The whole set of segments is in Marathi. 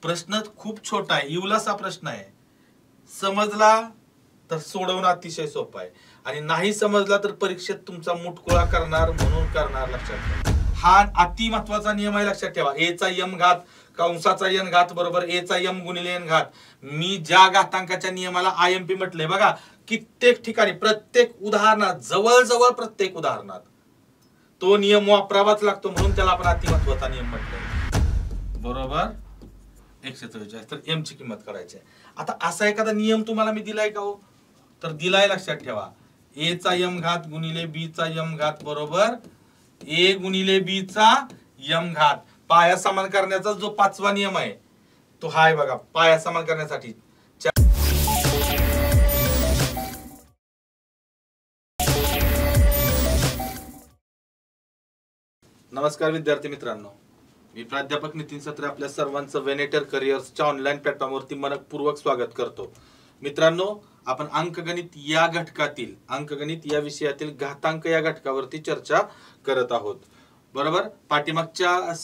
प्रश्न खूप छोटा आहे, इवलासा प्रश्न आहे. समजला तर सोडवणं अतिशय सोपं आहे आणि नाही समजला तर परीक्षेत तुमचा मुटकुळा करणार म्हणून करणार. लक्षात ठेवा, हा अति महत्वाचा नियम आहे. लक्षात ठेवा, ए चा यम घात कंसाचा यन घात बरोबर ए चा यम गुणिले एन घात. मी ज्या घातांकाच्या नियमाला आयएमपी म्हटलंय बघा, कित्येक ठिकाणी प्रत्येक उदाहरणात, जवळजवळ प्रत्येक उदाहरणात तो नियम वापरावाच लागतो, म्हणून त्याला आपण अति महत्वाचा नियम म्हटलंय. बरोबर 144. तर एम ची किंमत करायची आहे. आता असा एखादा नियम तुम्हाला मी दिलाय का हो? तर दिलाय. लक्षात ठेवा, ए चा यम घात गुणिले बी चा यम घात बरोबर ए गुणिले बी चा यम घात. पाया समान करण्याचा जो 5वा नियम आहे तो हा आहे बघा, पाया समान करण्यासाठी. नमस्कार विद्यार्थी मित्रांनो, मी प्राध्यापक नितीन सत्रे आपल्या सर्वांचं वेनेटर करिअर्सच्या ऑनलाईन प्लॅटफॉर्मवरती मनपूर्वक स्वागत करतो. मित्रांनो, आपण अंकगणित या घटकातील, अंकगणित या विषयातील घातांक या घटकावरती चर्चा करत आहोत. बरोबर, पाठीमागच्या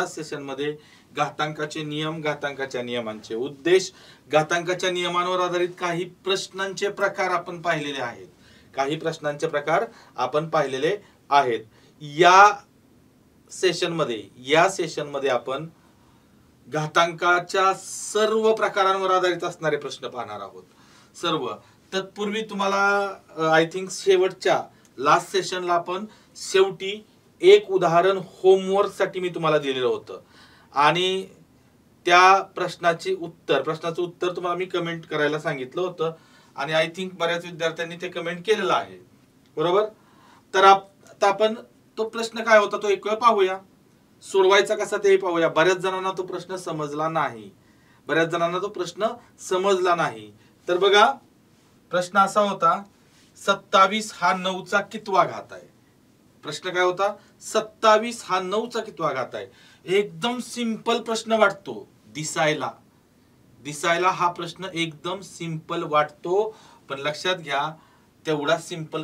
सेशनमध्ये घातांकाचे नियम, घातांकाच्या नियमांचे उद्देश, घातांकाच्या नियमांवर आधारित काही प्रश्नांचे प्रकार आपण पाहिलेले आहेत. या सेशनमध्ये आपण घातांकाच्या सर्व प्रकारांवर आधारित असणारे प्रश्न पाहणार आहोत. सर्व. तत्पूर्वी तुम्हाला आय थिंक शेवटच्या लास्ट सेशनला आपण शेवटी एक उदाहरण होमवर्क साठी मी तुम्हाला दिलेलं होतं आणि त्या प्रश्नाचं उत्तर तुम्हाला मी कमेंट करायला सांगितलं होतं आणि आय थिंक बऱ्याच विद्यार्थ्यांनी ते कमेंट केलेलं आहे. बरोबर. तर आता आपण तो प्रश्न काय होता तो एक वेळ पाहूया, सोडवायचा कसा ते पाहूया. बऱ्याच जणांना तो प्रश्न समजला नाही. तर बघा, प्रश्न असा होता, 27 हा 9चा कितवा घात आहे. प्रश्न काय होता, 27 हा 9चा कितवा घात आहे. एकदम सिंपल प्रश्न वाटतो दिसायला हा प्रश्न एकदम सिंपल वाटतो, पण लक्षात घ्या तेवढा सिंपल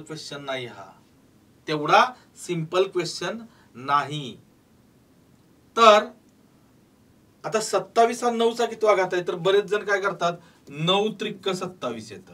क्वेश्चन नाही. तर आता 27 हा 9चा कितवा घात आहे. तर बरेच जण काय करतात, 9 त्रिक 27 येतं,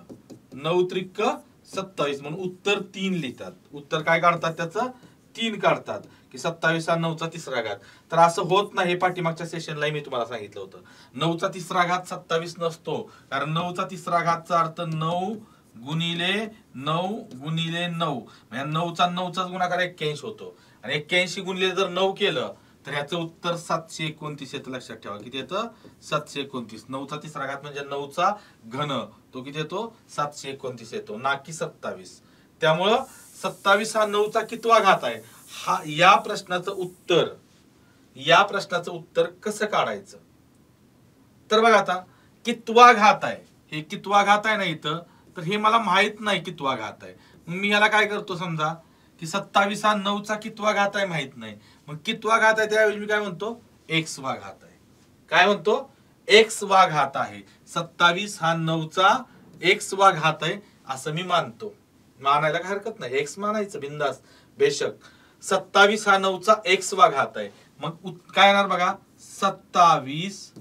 9 त्रिक 27 म्हणून उत्तर 3 लिहितात. उत्तर काय काढतात, त्याचं 3 काढतात की 27 हा 9चा तिसरा घात. तर असं होत नाही. पाठीमागच्या सेशनला मी तुम्हाला सांगितलं होतं 9चा तिसरा घात 27 नसतो, कारण 9चा तिसरा घातचा अर्थ 9 गुणिले 9 गुणिले 9 म्हणजे 9चा गुणाकार 81 होतो आणि 81 गुणिले जर 9 केलं तर ह्याचं उत्तर 729 येतं. लक्षात ठेवा, किती येतं, 729. 9चा तिसरा घात म्हणजे 9चा घन, तो किती येतो, 729 येतो, ना की 27. त्यामुळं 27 हा 9चा कितवा घात आहे. या प्रश्नाचं उत्तर कसं काढायचं. तर बघा, आता कितवा घात आहे, हे कितवा घात आहे ना इथं, तर हे मला माहित नाही कितवा घात आहे. मी याला काय करतो, समजा की 27 हा 9चा कितवा घात आहे माहित नाही, मग कितवा घात आहे त्याऐवजी मी काय म्हणतो, एक्स वा घात आहे. काय म्हणतो, एक्स वा घात आहे. 27 हा 9चा एक्स वा घात आहे असं मी मानतो. मानायला काय हरकत नाही, एक्स मानायचं बिंदास, बेशक. 27 हा 9चा एक्स वा घात आहे. मग काय येणार बघा, 27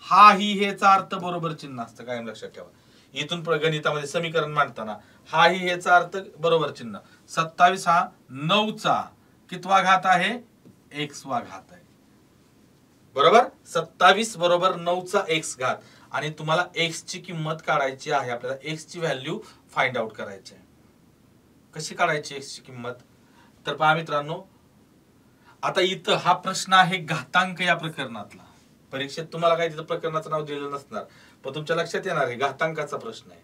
हा ही हेचा अर्थ बरोबर चिन्ह असतं, काय लक्षात ठेवा. इथून गणितामध्ये समीकरण मांडताना हा ही हेचा अर्थ बरोबर चिन्ह. 27 हा 9चा कितवा घात आहे, एक्स वा घात आहे. बरोबर, 27 बरोबर 9चा एक्स घात. आणि तुम्हाला एक्स ची किंमत काढायची आहे, आपल्याला एक्स ची व्हॅल्यू फाइंड आउट करायची आहे. कशी काढायची एक्स ची किंमत, तर पहा मित्रांनो, आता इथं हा प्रश्न आहे घातांक या प्रकरणातला. परीक्षेत तुम्हाला काही तिथं प्रकरणाचं नाव दिलेलं नसणार, पण तुमच्या लक्षात येणार आहे घातांकाचा प्रश्न आहे.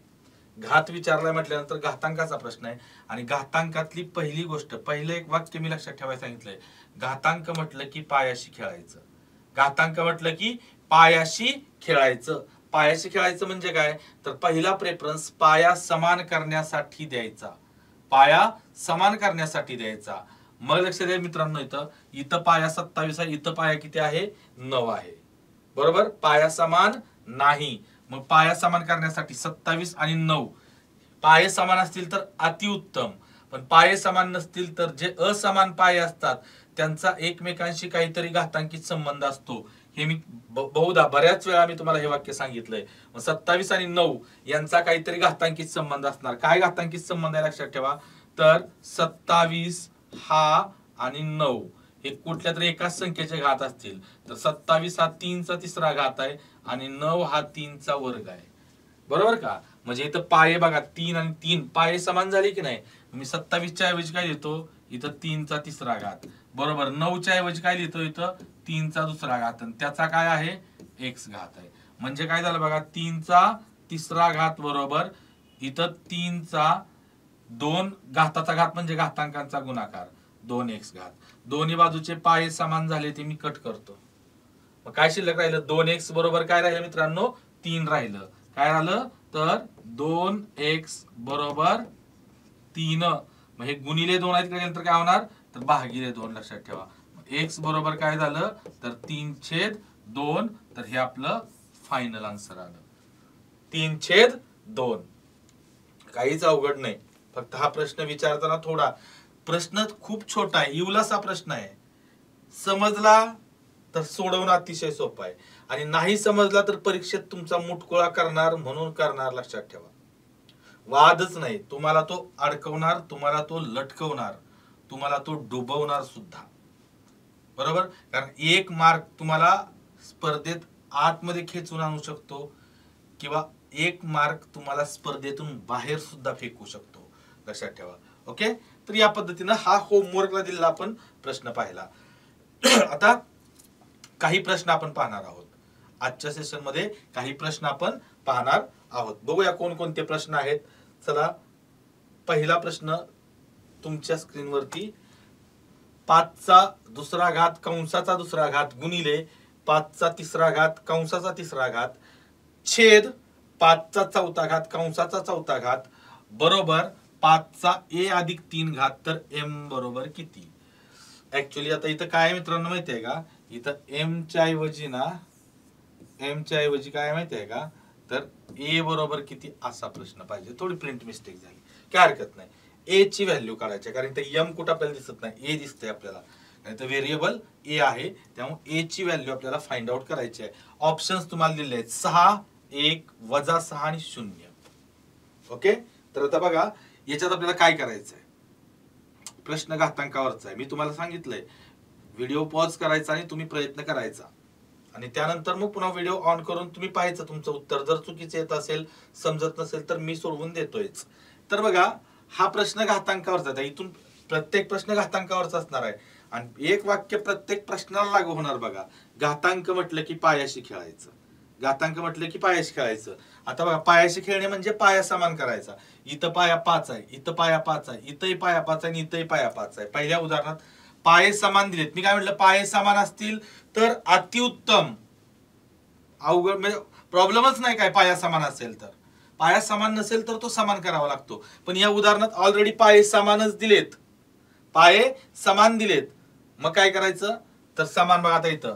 घात विचारलाय म्हटल्यानंतर घातांकाचा प्रश्न आहे. आणि घातांकातली पहिली गोष्ट, पहिलं एक वाक्य मी लक्षात ठेवायला सांगितलंय, घातांक म्हटलं की पायाशी खेळायचं. घातांक म्हटलं की पायाशी खेळायचं. पायाशी खेळायचं म्हणजे काय, तर पहिला प्रेफरन्स पाया समान करण्यासाठी द्यायचा. मग लक्षात द्या मित्रांनो, इथं पाया 27 आहे, इथं पाया किती आहे, 9 आहे. बरोबर, पाया समान नाही. मग पाया समान करण्यासाठी 27 आणि 9 पाये समान असतील तर अतिउत्तम, पण पाये समान नसतील तर जे असमान पाये असतात त्यांचा एकमेकांशी काहीतरी घातांकित संबंध असतो. हे मी बहुधा बऱ्याच वेळा मी तुम्हाला हे वाक्य सांगितलंय. मग 27 आणि 9 यांचा काहीतरी घातांकित संबंध असणार. काय घातांकित संबंध आहे लक्षात ठेवा. तर 27 हा आणि 9 हे कुठल्या तरी एकाच संख्येचे घात असतील. तर 27 हा 3चा तिसरा घात आहे आणि 9 हा 3चा वर्ग आहे. बरोबर का. म्हणजे इथं पाये बघा 3 आणि 3 पाये समान झाले की नाही. मी 27च्या ऐवजी काय लिहितो इथं 3चा तिसरा घात बरोबर. 9च्या ऐवजी काय लिहितो इथं 3चा दुसरा घात आणि त्याचा काय आहे x घात आहे. म्हणजे काय झालं बघा 3चा तिसरा घात बरोबर इथं 3चा 2 घाताचा घात म्हणजे घातांकांचा गुणाकार 2x घात. दोन्ही बाजूचे पाये समान झाले ते मी कट करतो. मग काय शिल्लक राहिलं 2x बरोबर काय राहिलं मित्रांनो 3 राहिलं. काय राहिलं तर 2x बरोबर 3. मग हे गुणिले 2 आहेत गेलं तर काय होणार तर भागिले 2 लक्षात ठेवा. x बरोबर काय झालं तर 3/2. तर हे आपलं फायनल आन्सर आलं 3/2. काहीच अवघड नाही. फक्त हा प्रश्न विचारताना थोडा प्रश्न खूप छोटा आहे. इवलासा प्रश्न आहे. समजला तर सोडवणं अतिशय सोपं आहे आणि नाही समजला तर परीक्षेत तुमचा मुटकुळा करणार म्हणून करणार लक्षात ठेवा. वादच नाही. तुम्हाला तो अडकवणार, तुम्हाला तो लटकवणार, तुम्हाला तो डुबवणार सुद्धा. बरोबर. कारण 1 मार्क तुम्हाला स्पर्धेत आतमध्ये खेचून आणू शकतो किंवा 1 मार्क तुम्हाला स्पर्धेतून बाहेर सुद्धा फेकू शकतो लक्षात ठेवा. ओके. तर या पद्धतीनं हा होमवर्कला दिलेला आपण प्रश्न पाहिला. आता काही प्रश्न आपण पाहणार आहोत. आजच्या सेशन मध्ये काही प्रश्न आपण पाहणार आहोत. बघूया कोणकोणते प्रश्न आहेत. चला पहिला प्रश्न तुमच्या स्क्रीनवरती 5चा दुसरा घात कंसाचा दुसरा घात गुणिले 5चा तिसरा घात कंसाचा तिसरा घात छेद 5चा चौथा घात कंसाचा चौथा घात बरोबर 5चा a अधिक 3 घात. तर m बरोबर किती. ऍक्च्युअली आता इथं काय मित्रांनो माहिती आहे का इथं m च्या ऐवजी काय माहिती आहे का तर a बरोबर किती असा प्रश्न पाहिजे. थोडी प्रिंट मिस्टेक झाली काय हरकत नाही. a ची व्हॅल्यू काढायची कारण इथं m कुठं आपल्याला दिसत नाही a दिसतंय आपल्याला. इथं व्हेरिएबल a आहे त्यामुळे a ची व्हॅल्यू आपल्याला फाइंड आउट करायची आहे. ऑप्शन्स तुम्हाला दिले आहेत 6 1 -6 आणि 0. ओके. तर आता बघा याच्यात आपल्याला काय करायचं आहे. प्रश्न घातांकावरचा आहे. मी तुम्हाला सांगितलंय व्हिडिओ पॉज करायचा आणि तुम्ही प्रयत्न करायचा आणि त्यानंतर मग पुन्हा व्हिडिओ ऑन करून तुम्ही पाहायचं तुमचं उत्तर. जर चुकीचं येत असेल समजत नसेल तर मी सोडवून देतोयच. तर बघा हा प्रश्न घातांकावरचा आहे. इथून प्रत्येक प्रश्न घातांकावरचा असणार आहे आणि एक वाक्य प्रत्येक प्रश्नाला लागू होणार. बघा घातांक म्हटलं की पायाशी खेळायचं. घातांक म्हटलं की पायाशी खेळायचं. आता बघा पायाशी खेळणे म्हणजे पाया समान करायचा. इथं पाया 5 आहे, इथं पाया 5 आहे, इथंही पाया 5 आहे आणि इथंही पाया 5 आहे. पहिल्या उदाहरणात पाये समान दिलेत. मी काय म्हटलं पाये समान असतील तर अतिउत्तम. अवघड म्हणजे प्रॉब्लेमच नाही काय पाया समान असेल तर. पाया समान नसेल तर तो समान करावा लागतो. पण या उदाहरणात ऑलरेडी पाये समानच दिलेत. पाये समान दिलेत. मग काय करायचं तर समान. बघा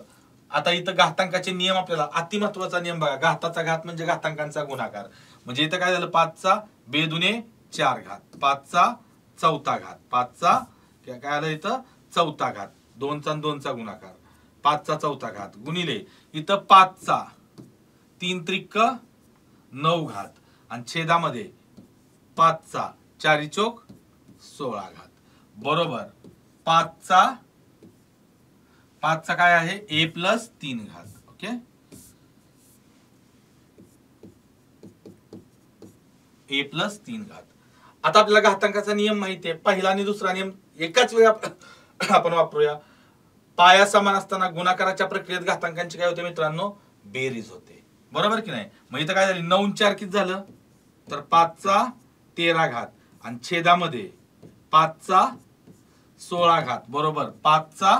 आता इथं घातांकाचे नियम आपल्याला अतिमहत्वाचा नियम बघा. घाताचा घात म्हणजे घातांकांचा गुणाकार. म्हणजे इथं काय झालं 5चा 2 दुने 4 घात 5चा चौथा घात 5चा काय आलं इथं चौथा घात 2चा 2चा गुणाकार 5चा चौथा घात गुणिले इथं 5चा 3 त्रिक 9 घात आणि छेदामध्ये 5चा 4 चौक 16 घात बरोबर 5चा काय आहे a + 3 घात. ओके. a + 3 घात. आता आपल्याला घातांकाचा नियम माहिती आहे. पहिला आणि दुसरा नियम एकाच वेळी आपण वापरूया. पाया समान असताना गुणाकाराच्या प्रक्रियेत घातांकांची काय होते मित्रांनो बेरीज होते. बरोबर की नाही. मग इथं काय झाली 9 4 किती झालं तर 5चा 13 घात आणि छेदामध्ये 5चा 16 घात बरोबर 5चा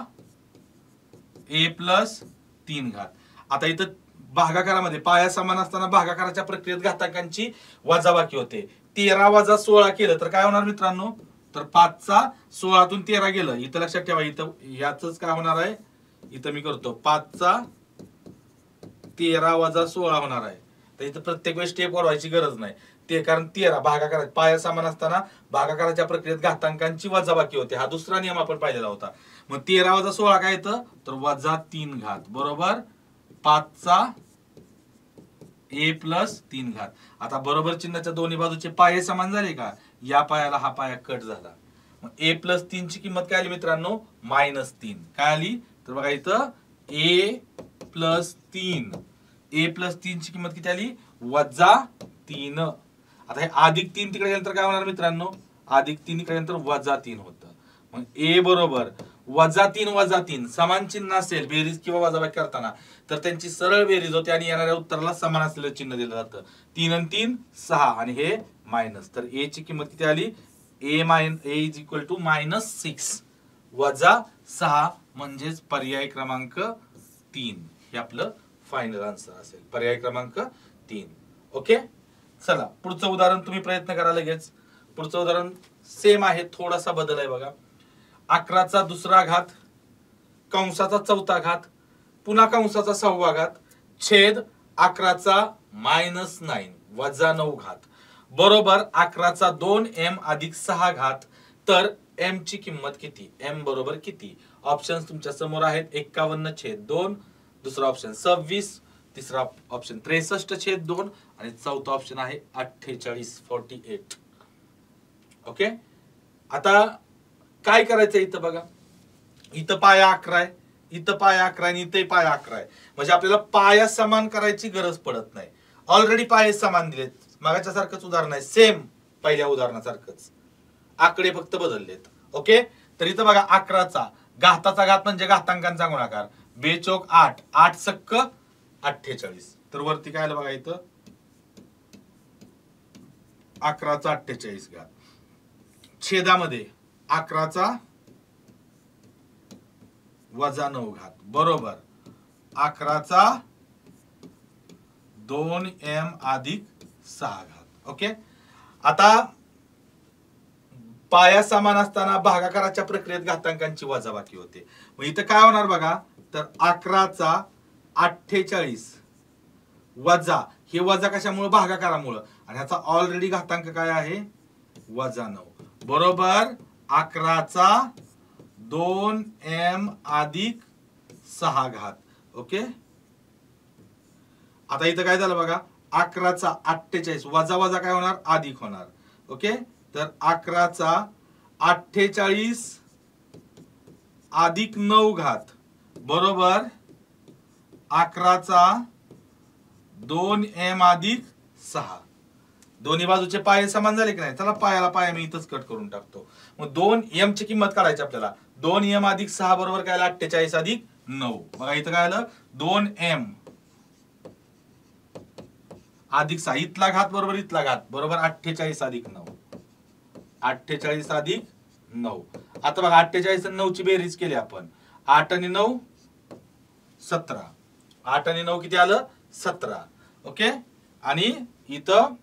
a + 3 घात. आता इथं भागाकारामध्ये पाया समान असताना भागाकाराच्या प्रक्रियेत घातांकांची वजाबाकी होते. 13 - 16 केलं तर काय होणार मित्रांनो तर 5चा 16तून 13 गेलं. इथं लक्षात ठेवा इथं याच काय होणार आहे. इथं मी करतो 5चा 13 - 16 होणार आहे. तर इथं प्रत्येक वेळेस स्टेप वाढवायची गरज नाही. ते कारण 13 भागाकारात पाया समान असताना भागाकाराच्या प्रक्रियेत घातांकांची वजाबाकी होते. हा दुसरा नियम आपण पाहिलेला होता. मग 13 - 16 काय येतं तर -3 घात बरोबर 5चा a प्लस 3 घात. आता बरोबर चिन्हाच्या दोन्ही बाजूचे पाये समान झाले का? या पायाला हा पाया कट झाला. मग a प्लस 3 ची किंमत काय आली मित्रांनो? -3. काय आली? तर बघा इथं a प्लस 3. a प्लस 3 ची किंमत किती आली? -3. आता हे +3 तिकडे गेल्यानंतर काय होणार मित्रांनो? +3 इकडे गेल्यानंतर -3 होतं. मग a बरोबर -3 समान चिन्ह असेल बेरीज किंवा वजाबाकी करताना तर त्यांची सरळ बेरीज होते आणि येणाऱ्या उत्तराला समान असलेलं चिन्ह दिलं जातं. 3 आणि 3 6 आणि हे मायनस. तर a ची किंमत किती आली? a इज इक्वल टू -6 -6 म्हणजेच पर्याय क्रमांक 3 हे आपलं फायनल आन्सर असेल. पर्याय क्रमांक 3. ओके, चला पुढचं उदाहरण तुम्ही प्रयत्न करा लगेच. पुढचं उदाहरण सेम आहे, थोडासा बदल आहे बघा. 11चा दुसरा घात कंसाचा चौथा घात पुन्हा कंसाचा 6वा घात छेद 11चा -9 -9 घात बरोबर 11चा 2m अधिक 6 घात. तर m ची किंमत किती? m बरोबर किती? ऑप्शन्स तुमच्या समोर आहेत. 51/2, दुसरा ऑप्शन 26, तिसरा ऑप्शन 63/2 आणि चौथा ऑप्शन आहे 48. ओके, आता काय करायचं इथं बघा. इथं पाया 11 आहे, इथं पाया 11 आणि इथं पाया 11 आहे. म्हणजे आपल्याला पाया समान करायची गरज पडत नाही. ऑलरेडी पाये समान दिलेत. मागाच्या सारखंच उदाहरण आहे, सेम पहिल्या उदाहरणासारखंच, आकडे फक्त बदललेत. ओके, तर इथं बघा 11चा घाताचा घात म्हणजे घातांकांचा गुणाकार. 2 चौक 8, 8 सक्क 48. तर वरती काय आलं बघा इथं 11चा 48 घात छेदामध्ये 11चा -9 घात बरोबर 11चा 2m अधिक 6 घात. ओके, आता पाया समान असताना भागाकाराच्या प्रक्रियेत घातांकांची वजाबाकी होते. मग इथं काय होणार बघा, तर 11चा 48 वजा, हे वजा कशामुळे? भागाकारामुळे. आणि ह्याचा ऑलरेडी घातांक काय आहे? -9 बरोबर 11चा 2m अधिक 6 घात. ओके, आता इथं काय झालं बघा, 11चा 48 वजा वजा काय होणार? अधिक होणार. ओके, तर 11चा 48 अधिक 9 घात बरोबर 11चा 2m अधिक 6. दोन्ही बाजूचे पाये समान झाले की नाही? चला पायाला पाया मी इथंच कट करून टाकतो. मग 2m ची किंमत काढायची आपल्याला. 2m अधिक 6 बरोबर काय आलं? 48 अधिक 9. बघा इथं काय आलं? 2m अधिक 6 इथला घात बरोबर इथला घात बरोबर 48 अधिक 9. 48 अधिक 9. आता बघा 48 आणि 9 ची बेरीज केली आपण. 8 आणि 9 17. 8 आणि 9 किती आलं? 17. ओके, आणि इथं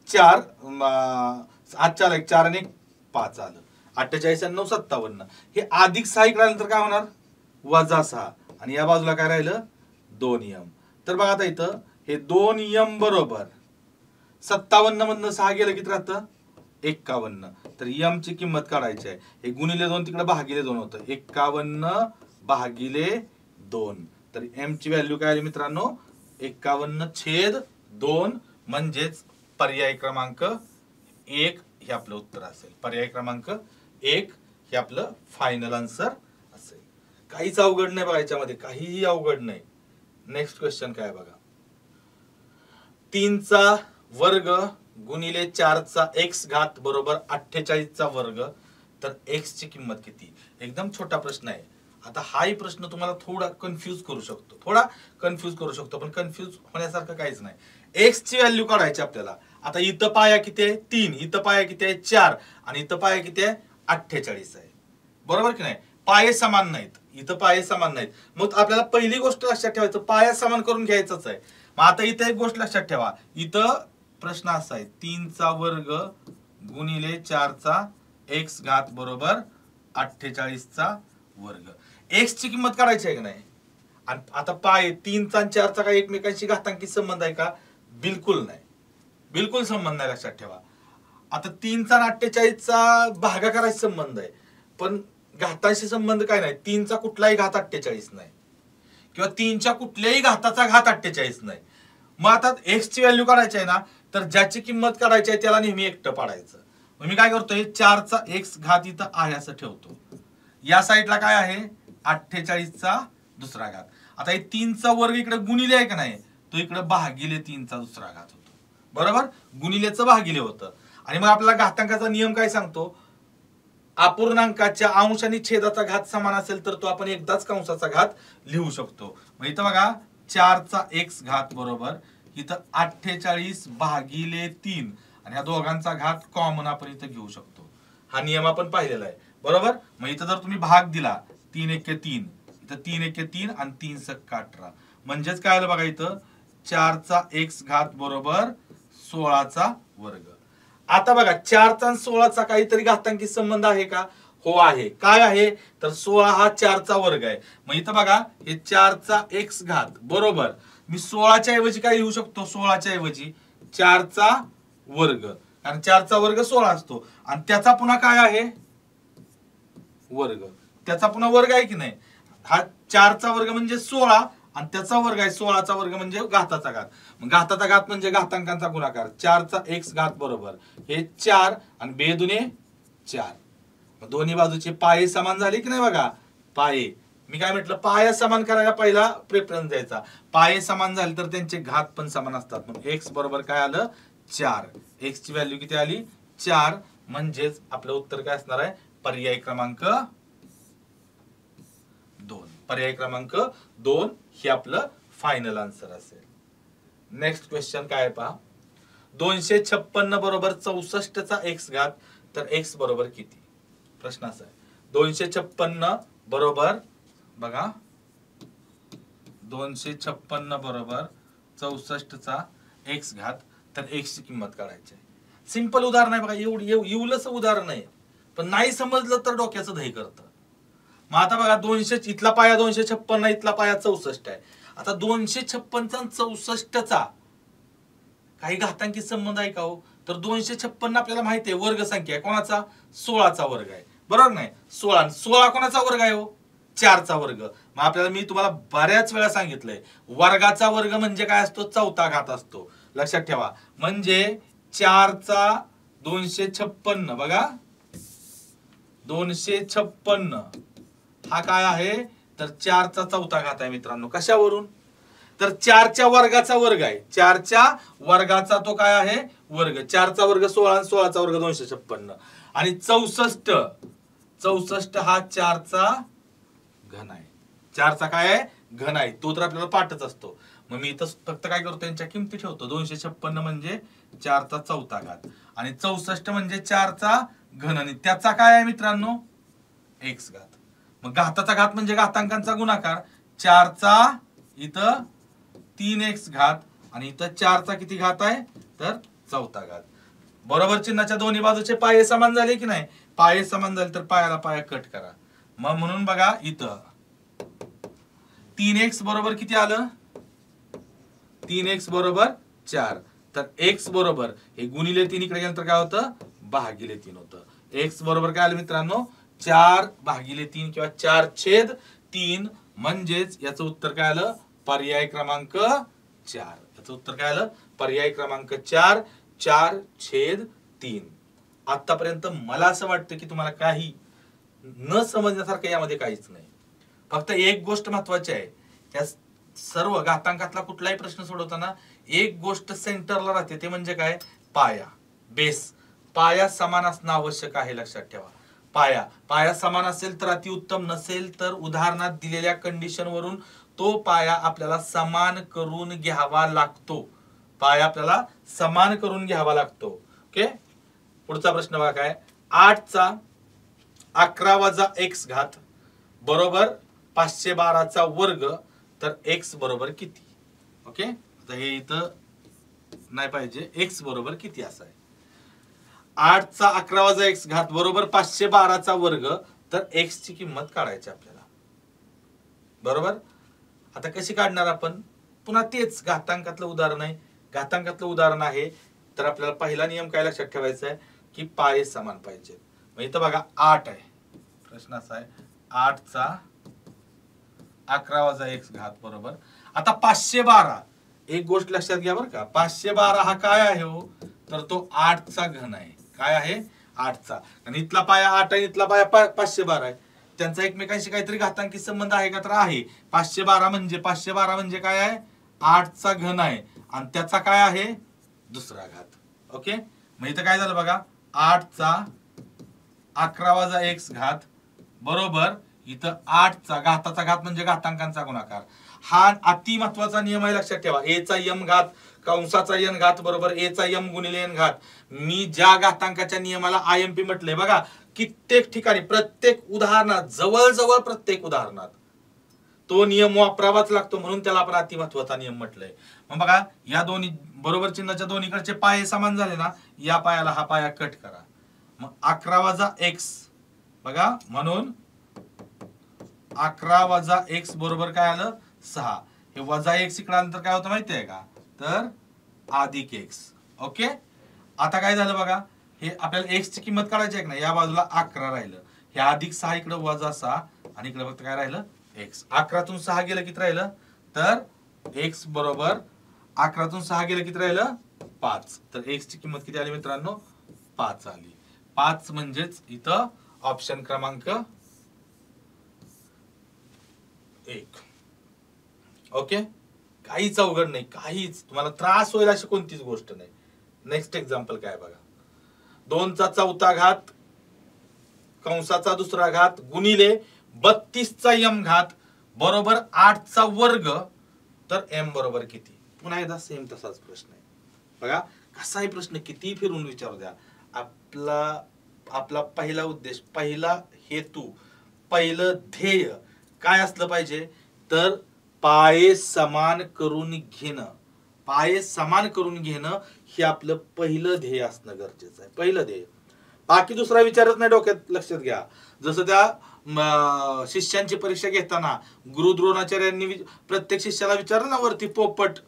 4 8 1 4 आणि 5 आलं. 48 आणि 9 57. हे अधिक 6 इकडे आल्यानंतर काय होणार? -6 आणि या बाजूला काय राहिलं? 2m. तर बघा आता इथं हे 2m बरोबर 57 मधनं 6 गेलं किती राहतं? 51. तर m ची किंमत काढायची आहे. हे गुणिले 2 तिकडे भागिले 2 होतं. 51/2. तर m ची व्हॅल्यू काय आली मित्रांनो? 51/2 म्हणजेच पर्याय क्रमांक 1 हे आपलं उत्तर असेल. पर्याय क्रमांक 1 हे आपलं फायनल आन्सर असेल. काहीच अवघड नाही बघा याच्यामध्ये, काहीही अवघड नाही. नेक्स्ट क्वेश्चन काय बघा. 3चा वर्ग गुणिले 4चा x घात बरोबर 48चा वर्ग. तर x ची किंमत किती? एकदम छोटा प्रश्न आहे. आता हाही प्रश्न तुम्हाला थोडा कन्फ्यूज करू शकतो, पण कन्फ्यूज होण्यासारखं काहीच नाही. x ची व्हॅल्यू काढायची आपल्याला. आता इथं पाया किती आहे? 3, इथं पाया किती आहे? 4 आणि इथं पाया किती आहे? 48 आहे. बरोबर की नाही? पाये समान नाहीत, इथं पाये समान नाहीत. मग आपल्याला पहिली गोष्ट लक्षात ठेवायचं, पाया समान करून घ्यायचंच आहे. मग आता इथं एक गोष्ट लक्षात ठेवा, इथं प्रश्न असा आहे 3चा वर्ग गुणिले 4चा x घात बरोबर 48चा वर्ग. x ची किंमत काढायची आहे का नाही? आणि आता पाय 3चा आणि 4चा काय एकमेकांशी घातांकी संबंध आहे का? बिलकुल नाही, बिलकुल संबंध नाही. लक्षात ठेवा. आता 3चा आणि 48चा भागाकाराशी संबंध आहे, पण घातांशी संबंध काय नाही. 3चा कुठलाही घात 48 नाही किंवा 3च्या कुठल्याही घाताचा घात 48 नाही. मग आता x ची व्हॅल्यू काढायची आहे ना, तर ज्याची किंमत काढायची आहे त्याला नेहमी एकटं पाडायचं. मग मी काय करतोय 4चा x घात इथं आहे असं ठेवतो. या साईडला काय आहे 48चा दुसरा घात. आता हे 3चा वर्ग इकडे गुणिले आहे का नाही, तो इकडे भागिले 3चा दुसरा घात होतो. बरोबर, गुणिलेचं भागिले होतं. आणि मग आपल्याला घातांकाचा नियम काय सांगतो, अपूर्णांकाच्या अंश आणि छेदाचा घात समान असेल तर तो आपण एकदाच कंसाचा घात लिहू शकतो. मग इथं बघा 4चा x घात बरोबर इथं 48 भागिले 3 आणि ह्या दोघांचा घात कॉमन आपण इथं घेऊ शकतो. हा नियम आपण पाहिलेला आहे. बरोबर, मग इथं जर तुम्ही भाग दिला 3 एके 3, इथं 3 एके 3 आणि 3 सक्क 18, म्हणजेच काय आलं बघा इथं 4चा x घात बरोबर 16चा वर्ग. आता बघा 4चा आणि 16चा काहीतरी घातांकी संबंध आहे का? हो आहे. काय आहे तर 16 हा 4चा वर्ग आहे. मग इथं बघा हे 4चा x घात बरोबर मी 16च्या ऐवजी काय लिहू शकतो, 16च्या ऐवजी 4चा वर्ग, कारण 4चा वर्ग 16 असतो आणि त्याचा पुन्हा काय आहे वर्ग, त्याचा पुन्हा वर्ग आहे की नाही. हा 4चा वर्ग म्हणजे 16 आणि त्याचा वर्ग आहे 16चा वर्ग म्हणजे घाताचा घात. मग घाताचा घात म्हणजे घातांकांचा गुणाकार. 4चा x घात बरोबर हे 4 आणि बे दुने 4. मग दोन्ही बाजूचे पाये समान झाले की नाही बघा. पाये मी काय म्हटलं, पाया समान करायला पहिला प्रेफरन्स द्यायचा. पाये समान झाले तर त्यांचे घात पण समान असतात. मग x बरोबर काय आलं 4. x ची व्हॅल्यू किती आली 4. म्हणजेच आपलं उत्तर काय असणार आहे पर्याय क्रमांक 2. पर्याय क्रमांक 2 हे आपलं फायनल आन्सर असेल. नेक्स्ट क्वेश्चन काय पहा, 256 बरोबर 64चा x घात तर x बरोबर किती. प्रश्न असा आहे 256 बरोबर बघा 256 बरोबर 64चा x घात तर x ची किंमत काढायची आहे. सिंपल उदाहरण आहे बघा, एवढंच उदाहरण आहे पण नाही समजलं तर डोक्याचं दही करतं. मग आता बघा 200 इथला पाया 256 इथला पाया 64 आहे. आता 256चा 64चा काही घातांकी संबंध आहे का हो, तर 256 आपल्याला माहिती आहे वर्ग संख्या आहे कोणाचा 16चा वर्ग आहे. बरोबर नाही 16 16 कोणाचा वर्ग आहे हो 4चा वर्ग. मग आपल्याला मी तुम्हाला बऱ्याच वेळा सांगितलंय वर्गाचा वर्ग म्हणजे काय असतो चौथा घात असतो. लक्षात ठेवा, म्हणजे 4चा 256 बघा 256 हा काय आहे तर 4चा चौथा घात आहे मित्रांनो. कशावरून तर 4च्या वर्गाचा वर्ग आहे. 4च्या वर्गाचा तो काय आहे वर्ग. 4चा वर्ग 16 आणि 16चा वर्ग 256 आणि 64 हा 4चा घन आहे. 4चा काय आहे घन आहे. तो तर आपल्याला पाठच असतो. मग मी इथं फक्त काय करतो यांच्या किमती ठेवतो. 256 म्हणजे 4चा चौथा घात आणि 64 म्हणजे 4चा घन आणि त्याचा काय आहे मित्रांनो x घात. मग घाताचा घात म्हणजे घातांकांचा गुणाकार. 4चा इथं 3x घात आणि इथं 4चा किती घात आहे तर चौथा घात. बरोबर चिन्हाच्या दोन्ही बाजूचे पाये समान झाले की नाही. पाये समान झाले तर पायाला पाया कट करा. मग म्हणून बघा इथं 3x बरोबर किती आलं 3x बरोबर 4. तर x बरोबर हे गुणिले 3 इकडे गेल्यानंतर काय होतं भागिले 3 होतं. x बरोबर काय आलं मित्रांनो 4/3 किंवा 4/3 म्हणजेच याचं उत्तर काय आलं पर्याय क्रमांक 4. याचं उत्तर काय आलं पर्याय क्रमांक 4 4/3. आतापर्यंत मला असं वाटतं की तुम्हाला काही न समजण्यासारखं यामध्ये काहीच नाही. फक्त एक गोष्ट महत्वाची आहे, या सर्व घातांकातला कुठलाही प्रश्न सोडवताना एक गोष्ट सेंटरला राहते ते म्हणजे काय पाया बेस. पाया समान असणं आवश्यक आहे. लक्षात ठेवा पाया समान असेल तर अतिउत्तम, नसेल तर उदाहरणात दिलेल्या कंडिशन वरून तो पाया आपल्याला समान करून घ्यावा लागतो. पाया आपल्याला समान करून घ्यावा लागतो. ओके, पुढचा प्रश्न बघा काय 8चा 11 - x घात बरोबर 512चा वर्ग तर x बरोबर किती. ओके, आता हे इथं नाही पाहिजे, x बरोबर किती असं आहे. 8चा 11 - x घात बरोबर 512चा वर्ग तर x ची किंमत काढायची आपल्याला. बरोबर, आता कशी काढणार आपण, पुन्हा तेच घातांकातलं उदाहरण आहे. घातांकातलं उदाहरण आहे तर आपल्याला पहिला नियम काय लक्षात ठेवायचा आहे की पाये समान पाहिजे. मग इथं बघा 8 आहे. प्रश्न असा आहे 8चा 11 वजा x घात बरोबर. आता 512 एक गोष्ट लक्षात घ्या बरं का, 512 हा काय आहे हो, तर तो 8 चा घन आहे. काय आहे? 8 चा. आणि इथला पाया 8 आहे, इथला पाया 512 आहे. त्यांचा एकमेकांशी काहीतरी घातांकी संबंध आहे का, तर आहे. 512 म्हणजे काय आहे, 8 चा घन आहे आणि त्याचा काय आहे, दुसरा घात. ओके, मग इथं काय झालं बघा, 8 चा 11 वजा x घात बरोबर इथं 8 चा घाताचा घात म्हणजे घातांकांचा गुणाकार. हा अति महत्वाचा नियम आहे, लक्षात ठेवा. a चा m घात कंसाचा n घात बरोबर a चा m गुणिले n घात. मी ज्या घातांकाच्या नियमाला IMP म्हटलंय बघा, कित्येक ठिकाणी प्रत्येक उदाहरणात, जवळजवळ प्रत्येक उदाहरणात तो नियम वापरावाच लागतो, म्हणून त्याला आपण अति महत्वाचा नियम म्हटलंय. मग बघा, या दोन्ही बरोबर चिन्हाच्या दोन्हीकडचे पाये समान झाले ना, या पायाला हा पाया कट करा. मग 11 वजा x बघा, म्हणून 11 वजा x बरोबर काय आलं, 6. हे वजा x इकडे आलं तर काय होतं माहितीये का, तर अधिक x. ओके, आता काय झालं बघा, हे आपल्याला x ची किंमत काढायची आहे ना, या बाजूला 11 राहिलं, हे अधिक 6 इकडे वजा 6 आणि इकडे फक्त काय राहिलं, x. 11 तून 6 गेलं किती राहिलं, तर x बरोबर 11 तून 6 गेलं किती राहिलं, 5. तर x ची किंमत किती आली मित्रांनो, 5 आली. 5 म्हणजेच इथं ऑप्शन क्रमांक 1. ओके, काहीच अवघड नाही, काहीच तुम्हाला त्रास होईल अशी कोणतीच गोष्ट नाही. नेक्स्ट एक्झाम्पल काय बघा, 2 चा चौथा घात कंसाचा दुसरा घात गुणिले 32 चा m घात बरोबर 8 चा वर्ग, तर m बरोबर किती. पुन्हा एकदा सेम तसाच प्रश्न आहे बघा. कसाही प्रश्न किती फिरून विचारू द्या, आपला पहिला उद्देश, पहिला हेतू, पहिलं ध्येय काय असलं पाहिजे, तर पाये समान करून घेणं. पाये समान करून घेणं हे आपलं पहिलं ध्येय असणं गरजेचं आहे, पहिलं ध्येय. बाकी दुसरा विचारच नाही डोक्यात, लक्षात घ्या. जसं त्या शिष्यांची परीक्षा घेताना गुरु द्रोणाचार्यांनी प्रत्येक शिष्याला विचारलं ना, वरती पोपट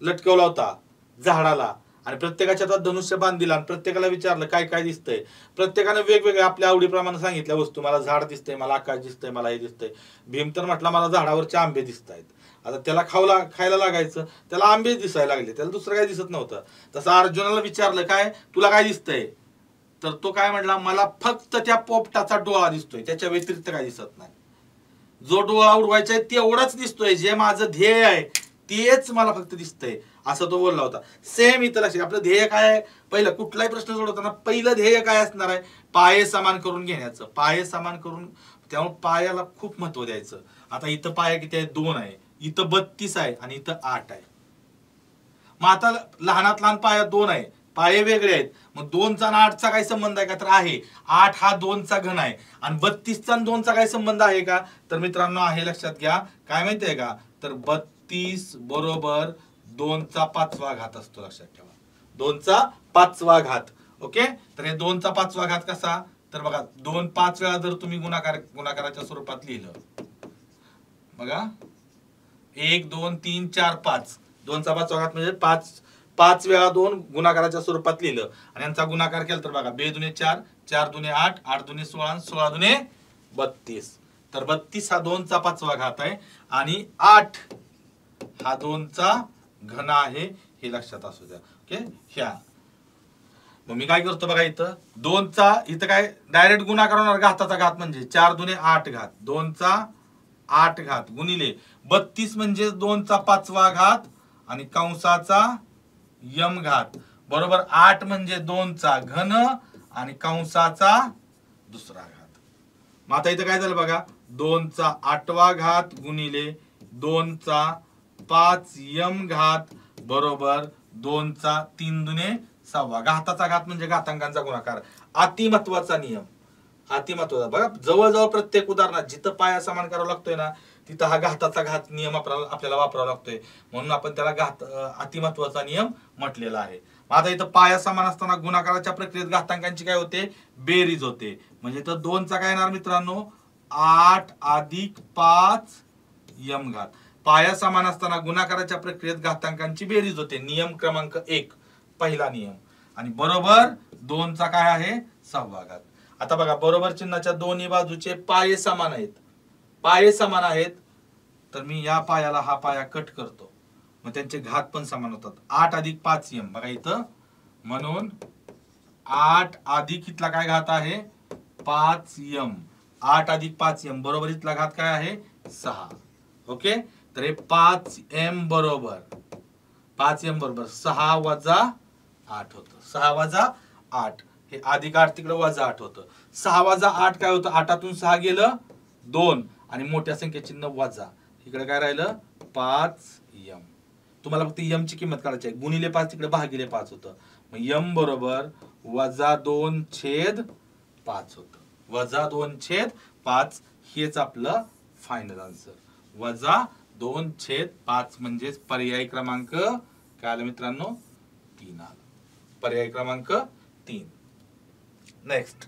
लटकवला होता झाडाला आणि प्रत्येकाच्या हातात धनुष्य बाण दिला आणि प्रत्येकाला विचारलं काय काय दिसतंय. प्रत्येकाने वेगवेगळ्या आपल्या आवडीप्रमाणे सांगितल्या वस्तू, मला झाड दिसतंय, मला आकाश दिसतंय, मला हे दिसतंय. भीम तर म्हटला मला झाडावरचे आंबे दिसतायत. आता त्याला खायला लागायचं, त्याला आंबे दिसायला लागले, त्याला दुसरं काय दिसत नव्हतं. तसं अर्जुनाला विचारलं काय तुला काय दिसतंय, तर तो काय म्हटला, मला फक्त त्या पोपटाचा डोळा दिसतोय, त्याच्या व्यतिरिक्त काय दिसत नाही. जो डोळा उडवायचा आहे तेवढाच दिसतोय, जे माझं ध्येय आहे तेच मला फक्त दिसतंय, असं तो बोलला होता. सेम इथं लक्षात, आपलं ध्येय काय आहे, पहिलं कुठलाही प्रश्न सोडवताना पहिलं ध्येय काय असणार आहे, पाये समान करून घेण्याचं. पाये समान करून, त्यामुळे पायाला खूप महत्व द्यायचं. आता इथं पाया किती आहे, 2 आहे, इथं 32 आहे आणि इथं 8 आहे. मग आता लहानात लहान पाया 2 आहे, पाये वेगळे आहेत. मग 2 चा आणि 8 चा काय संबंध आहे का, तर आहे. 8 हा 2 चा घन आहे आणि 32 चा आणि 2 चा काय संबंध आहे का, तर मित्रांनो आहे, लक्षात घ्या. काय माहितीये का, तर 32 बरोबर 2 चा 5वा घात असतो, लक्षात ठेवा. 2 चा 5वा घात. ओके, तर हे 2 चा 5वा घात कसा, तर बघा 2 5 वेळा जर तुम्ही गुणाकाराच्या स्वरूपात लिहिलं बघा, 1 2 3 4 5, 2 चा 5वा घात म्हणजे 5 वेळा 2 गुणाकाराच्या स्वरूपात लिहिलं आणि यांचा गुणाकार केला तर बघा 2 दुने 4, 4 दुने 8, 8 दुने 16, 16 दुने 32. तर 32 हा 2 चा 5वा घात आहे आणि 8 हा 2 चा घन आहे, हे लक्षात असू द्या. ओके, ह्या मग मी काय करतो बघा, इथं 2 चा इथं काय डायरेक्ट गुणाकार होणार, घाताचा घात म्हणजे 4 दुने 8 घात, 2 चा 8 घात गुणिले 32 म्हणजे 2 चा 5वा घात आणि कंसाचा m घात बरोबर 8 म्हणजे 2 चा घन आणि कंसाचा दुसरा घात. मग आता इथं काय झालं बघा, 2 चा 8वा घात गुणिले 2 चा 5m घात बरोबर 2 चा 3 दुने 6. घाताचा घात म्हणजे घातांकांचा गुणाकार. अति महत्वाचा नियम, अति महत्वाचा. बघा जवळजवळ प्रत्येक उदाहरणात जिथं पाया समान करावा लागतोय ना, तिथं हा घाताचा घात नियम आपल्याला वापरावा लागतोय, म्हणून आपण त्याला अति महत्वाचा नियम म्हटलेला आहे. आता इथं पाया समान असताना गुणाकाराच्या प्रक्रियेत घातांकांची काय होते, बेरीज होते. म्हणजे तर 2 चा काय येणार मित्रांनो, 8 अधिक 5 m घात. पाया समान असताना गुणाकाराच्या प्रक्रियेत घातांकांची बेरीज होते, नियम क्रमांक 1 पहिला नियम. आणि बरोबर 2 चा काय आहे, 6वा घात. आता बघा बरोबर चिन्हाच्या दोन्ही बाजूचे पाये समान आहेत, पाये समान आहेत, तर मी या पायाला हा पाया कट करतो, मग त्यांचे घात पण समान होतात. 8 अधिक 5m बघा इथं, म्हणून 8 अधिक इथला काय घात आहे 5m. 8 अधिक 5m बरोबर इथला घात काय आहे 6. ओके, तर हे 5m बरोबर 6 वजा 8 होतं. 6 वजा 8 हे अधिक 8 तिकडे वजा 8 होतं. 6 वजा 8 काय होतं, 8तून 6 गेलं 2 आणि मोठ्या संख्येचे चिन्ह वजा, इकडे काय राहिलं 5m. तुम्हाला फक्त m ची किंमत काढायची आहे. गुणिले 5 तिकडे भागिले 5 होतं, मग m बरोबर वजा 2/5 होतं. वजा 2/5 हेच आपलं फायनल आन्सर. वजा 2/5 म्हणजेच पर्याय क्रमांक काय आला मित्रांनो 3 आला. पर्याय क्रमांक 3. नेक्स्ट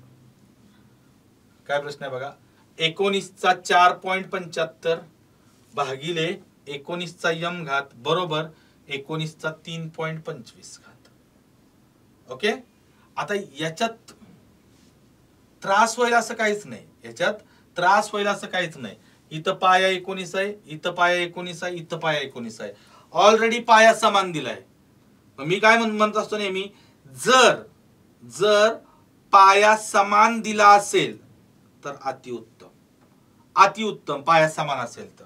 काय प्रश्न आहे बघा. 19चा 4.75 भागिले 19चा m घात बरोबर 19चा 3.25 घात. ओके, आता याच्यात त्रास होईल असं काहीच नाही. याच्यात त्रास होईल असं काहीच नाही. इथं पाया 19 आहे, इथं पाया 19 आहे, इथं पाया 19 आहे. ऑलरेडी पाया समान दिलाय. मी काय म्हणत असतो नेहमी, जर पाया समान दिला असेल तर अतिउत्तम. अतिउत्तम पाया समान असेल तर.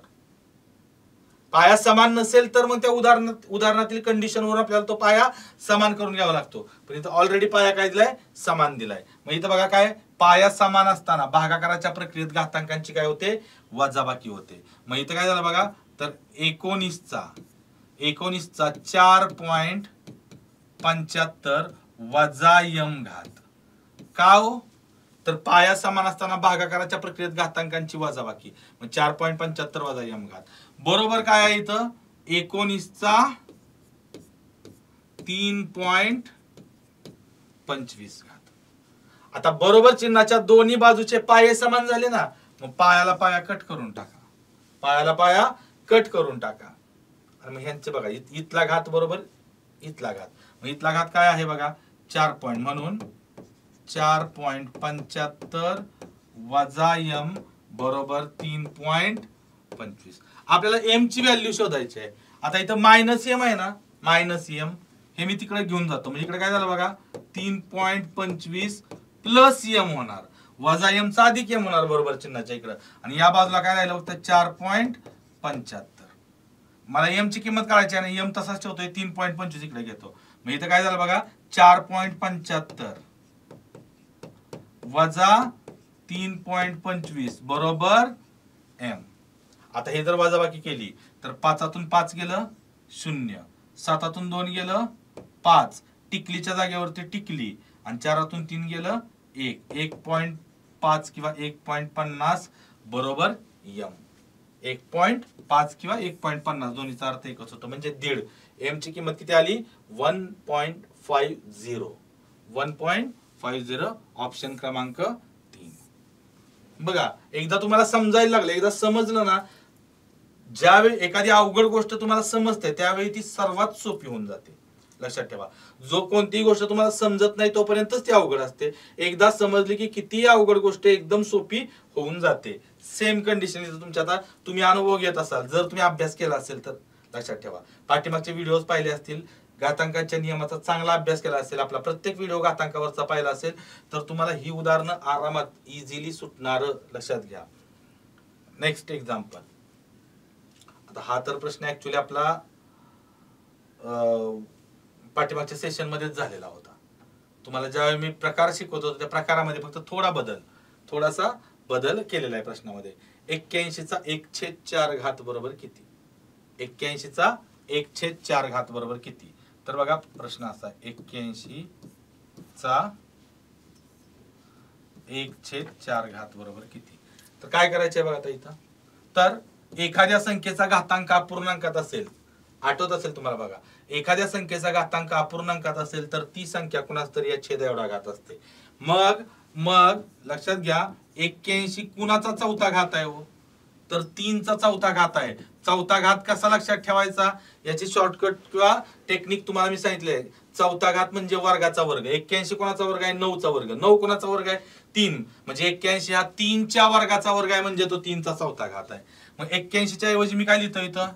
पाया समान नसेल तर मग त्या उदाहरणातील कंडिशनवर आपल्याला तो पाया समान करून घ्यावा लागतो. पण इथं ऑलरेडी पाया काय दिलाय समान दिलाय. मग इथं बघा काय पाया समान असताना भागाकाराच्या प्रक्रियेत घातांकांची काय होते वजाबाकी होते. मग इथं काय झालं बघा, तर 19चा 4.75 वजा m घात. का हो, तर पाया समान असताना भागाकाराच्या प्रक्रियेत घातांकांची वजाबाकी, मग 4.75 वजा m घात बरोबर काय आहे इथं 19चा 3.25 घात. आता बरोबर चिन्हाच्या दोन्ही बाजूचे पाये समान झाले ना, मग पायाला पाया कट करून टाका. पायाला पाया कट करून टाका. आणि मग ह्यांचे बघा इथला घात बरोबर इथला घात, मग इथला घात काय आहे बघा 4 पॉइंट, म्हणून 4.75 वजा m बरोबर 3.25. आपल्याला m ची व्हॅल्यू शोधायची आहे. आता इथं मायनस m आहे ना, मायनस m हे मी तिकडे घेऊन जातो. म्हणजे इकडे काय झालं बघा 3.25 प्लस m होणार, वजा m चा अधिक m होणार बरोबर चिन्हाच्या इकडे. आणि या बाजूला काय राहिलं फक्त 4.75. मला m ची किंमत काढायची आहे आणि m तसाच ठेवतोय 3.25 इकडे घेतो. मग इथं काय झालं बघा 4.75 वजा 3.25 बरोबर m. आता हे जर वजाबाकी केली तर 5तून 5 गेलं 0, 7तून 2 गेलं 5, टिकलीच्या जागेवरती टिकली, आणि 4तून 3 गेलं 1. 1.5 किंवा 1.50 बरोबर m. 1.5 किंवा 1.50 दोन्हीचा अर्थ एकच होतो, म्हणजे 1.5. m ची किंमत किती आली 1.50. 1.50 ऑप्शन क्रमांक 3. बघा एकदा तुम्हाला समजायला लागलं, एकदा समजलं ना, ज्यावेळी एखादी अवघड गोष्ट तुम्हाला समजते त्यावेळी ती सर्वात सोपी होऊन जाते. लक्षात ठेवा, जो कोणतीही गोष्ट तुम्हाला समजत नाही तोपर्यंतच ती अवघड असते. एकदा समजली की कितीही अवघड गोष्ट एकदम सोपी होऊन जाते. सेम कंडिशन इथं तुमच्या, आता तुम्ही अनुभव घेत असाल, जर तुम्ही अभ्यास केला असेल तर लक्षात ठेवा, पाठीमागचे व्हिडिओज पाहिले असतील, घातांकाच्या नियमाचा चांगला अभ्यास केला असेल, आपला प्रत्येक व्हिडिओ घातांकावरचा पाहिला असेल, तर तुम्हाला ही उदाहरणं आरामात इझिली सुटणार. लक्षात घ्या. Next example. आता हा तर प्रश्न ऍक्च्युअली आपला पाठीमागच्या सेशन मध्येच झालेला होता. तुम्हाला ज्यावेळी मी प्रकार शिकवत होतो त्या प्रकारामध्ये फक्त थोडासा बदल केलेला आहे प्रश्नामध्ये. 81चा 1/4 घात बरोबर किती? 81चा 1/4 घात बरोबर किती? तर बघा प्रश्न असा आहे, 81चा 1/4 घात बरोबर किती? तर काय करायचंय बघा आता इथं, तर एखाद्या संख्येचा घातांक अपूर्णांकात असेल, आठवत असेल तुम्हाला बघा, एखाद्या संख्येचा घातांक अपूर्णांकात असेल तर ती संख्या कुणाच तरी या छेद एवढा घात असते. मग लक्षात घ्या 81 कुणाचा चौथा घात आहे हो, तर 3चा चौथा घात आहे. चौथा घात कसा लक्षात ठेवायचा याची शॉर्टकट किंवा टेक्निक तुम्हाला मी सांगितले. चौथा घात म्हणजे वर्गाचा वर्ग. 81 कोणाचा वर्ग आहे? 9चा वर्ग. 9 कोणाचा वर्ग आहे? 3. म्हणजे 81 हा 3च्या वर्गाचा वर्ग आहे, म्हणजे तो 3चा चौथा घात आहे. मग 81च्या ऐवजी मी काय लिहितो इथं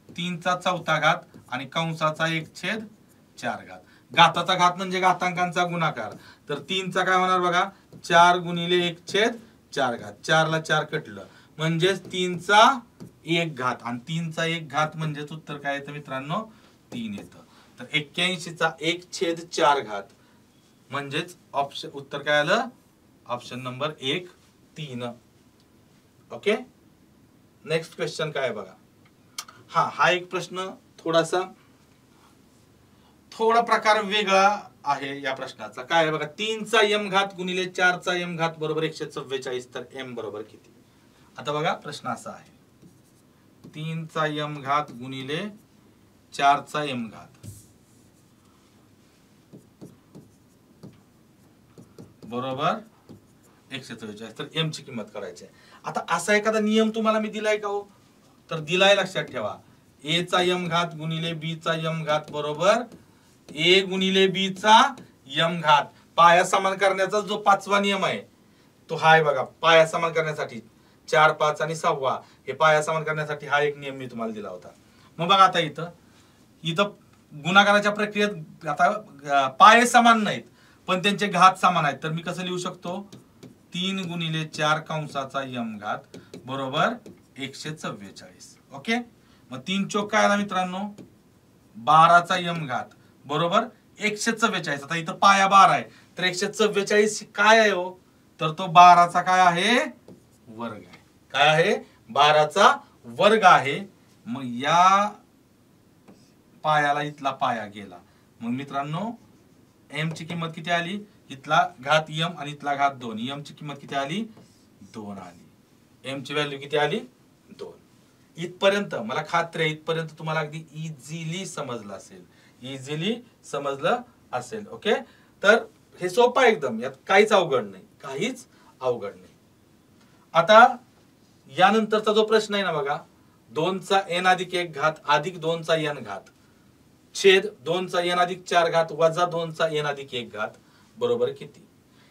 3चा चौथा घात आणि कंसाचा 1/4 घाताचा घात म्हणजे घातांकांचा गुणाकार. तर 3चा काय होणार बघा 4 गुणिले 1/4 4 ला 4 कटलं म्हणजेच 3चा 1 घात आणि 3चा 1 घात म्हणजेच उत्तर काय येतं मित्रांनो 3 येतं. तर 81चा 1/4 म्हणजेच ऑप्शन उत्तर काय आलं option number 1 3. Okay. Next question काय बघा. हा एक प्रश्न थोडा प्रकार वेगळा आहे या प्रश्नाचा. काय आहे बघा 3चा m घात गुणिले 4चा m घात बरोबर 144. तर m बरोबर किती. आता बघा प्रश्न असा आहे 3चा m घात गुणिले 4चा m घात बरोबर 144. तर m ची किंमत करायची आहे. आता असा एखादा नियम तुम्हाला मी दिलाय का हो. तर दिलाय लक्षात ठेवा a चा m घात गुणिले b चा m घात बरोबर a गुणिले b चा m घात. पाया समान करण्याचा जो पाचवा नियम आहे तो हा आहे बघा. पाया समान करण्यासाठी 4 5 आणि 6 हे पाया समान करण्यासाठी हा एक नियम मी तुम्हाला दिला होता. मग बघा आता इथं गुणाकाराच्या प्रक्रियेत आता पाये समान नाहीत पण त्यांचे घात समान आहेत. तर मी कसं लिहू शकतो 3 गुणिले 4 कंसाचा m घात बरोबर 144. ओके. मग 3 चौक काय आला मित्रांनो 12चा m घात बरोबर 144. आता इथं पाया 12 आहे तर 144 काय आहे हो तर तो 12चा काय आहे वर्ग आहे. काय आहे 12चा वर्ग आहे. मग या पायाला इथला पाया गेला. मग मित्रांनो m ची किंमत किती आली इथला घात m आणि इथला घात 2 m ची किंमत किती आली 2 आली. m ची व्हॅल्यू किती आली 2. इथपर्यंत मला खात्री आहे इथपर्यंत तुम्हाला अगदी इझिली समजलं असेल. ओके. तर हे सोपं आहे एकदम. यात काहीच अवघड नाही. आता यानंतरचा जो प्रश्न आहे ना बघा 2चा n अधिक 1 घात अधिक 2चा n घात छेद 2चा n अधिक 4 घात वजा 2चा n अधिक 1 घात बरोबर किती.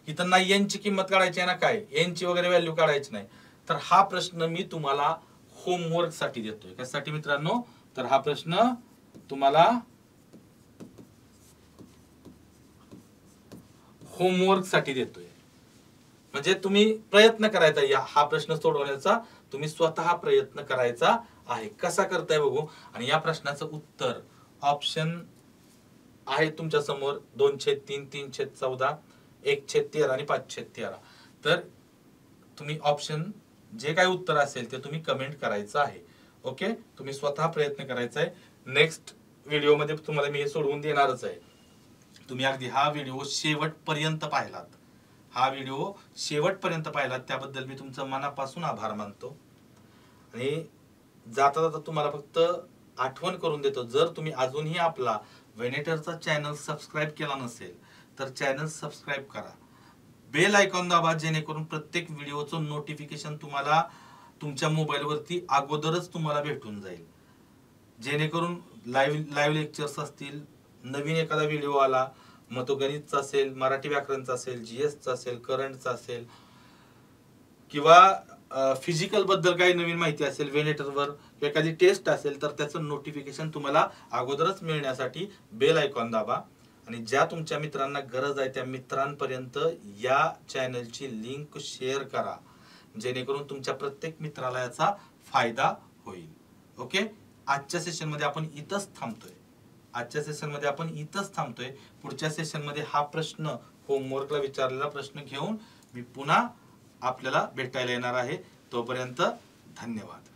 इथं ना n ची किंमत काढायची आहे ना काय n ची वगैरे व्हॅल्यू काढायची नाही. तर हा प्रश्न मी तुम्हाला होमवर्क साठी देतोय. कशासाठी मित्रांनो तर हा प्रश्न तुम्हाला होमवर्क साठी देतोय. म्हणजे तुम्ही प्रयत्न करायचा हा प्रश्न सोडवण्याचा तुम्ही स्वतः प्रयत्न करायचा आहे. कसा करताय बघू. आणि या प्रश्नाचं उत्तर ऑप्शन आहे तुमच्या समोर 2/3 3/14 1/13 आणि 5/13. तर तुम्ही ऑप्शन जे काही उत्तर असेल ते तुम्ही कमेंट करायचं आहे. ओके. तुम्ही स्वतः प्रयत्न करायचा आहे. नेक्स्ट व्हिडिओ मध्ये तुम्हाला मी हे सोडवून देणारच आहे. तुम्ही अगदी हा व्हिडिओ शेवटपर्यंत पाहिलात त्याबद्दल मी तुमचं मनापासून आभार मानतो. आणि जाता जाता तुम्हाला फक्त आठवण करून देतो जर तुम्ही अजूनही आपला व्हेनेटरचा चॅनल सबस्क्राईब केला नसेल तर चॅनल सबस्क्राईब करा. बेल आयकॉन दाबा जेणेकरून प्रत्येक व्हिडिओचं नोटिफिकेशन तुम्हाला तुमच्या मोबाईल वरती अगोदरच तुम्हाला भेटून जाईल. जेणेकरून लाईव्ह लेक्चर्स असतील नवीन एखादा व्हिडिओ आला मग तो गणितचा असेल मराठी व्याकरणचा असेल जीएसचा असेल करंटचा असेल किंवा फिजिकल बद्दल काही नवीन माहिती असेल व्हेनेटरवर एखादी टेस्ट असेल तर त्याचं नोटिफिकेशन तुम्हाला अगोदरच मिळण्यासाठी बेल आयकॉन दाबा. आणि ज्या तुमच्या मित्रांना गरज आहे त्या मित्रांपर्यंत या चॅनलची लिंक शेअर करा जेणेकरून तुमच्या प्रत्येक मित्राला याचा फायदा होईल. ओके. आजच्या सेशन मध्ये आपण इथंच थांबतोय. पुढच्या सेशन मध्ये हा प्रश्न होमवर्कला विचारलेला प्रश्न घेऊन मी पुन्हा आपल्याला भेटायला येणार आहे. तोपर्यंत धन्यवाद.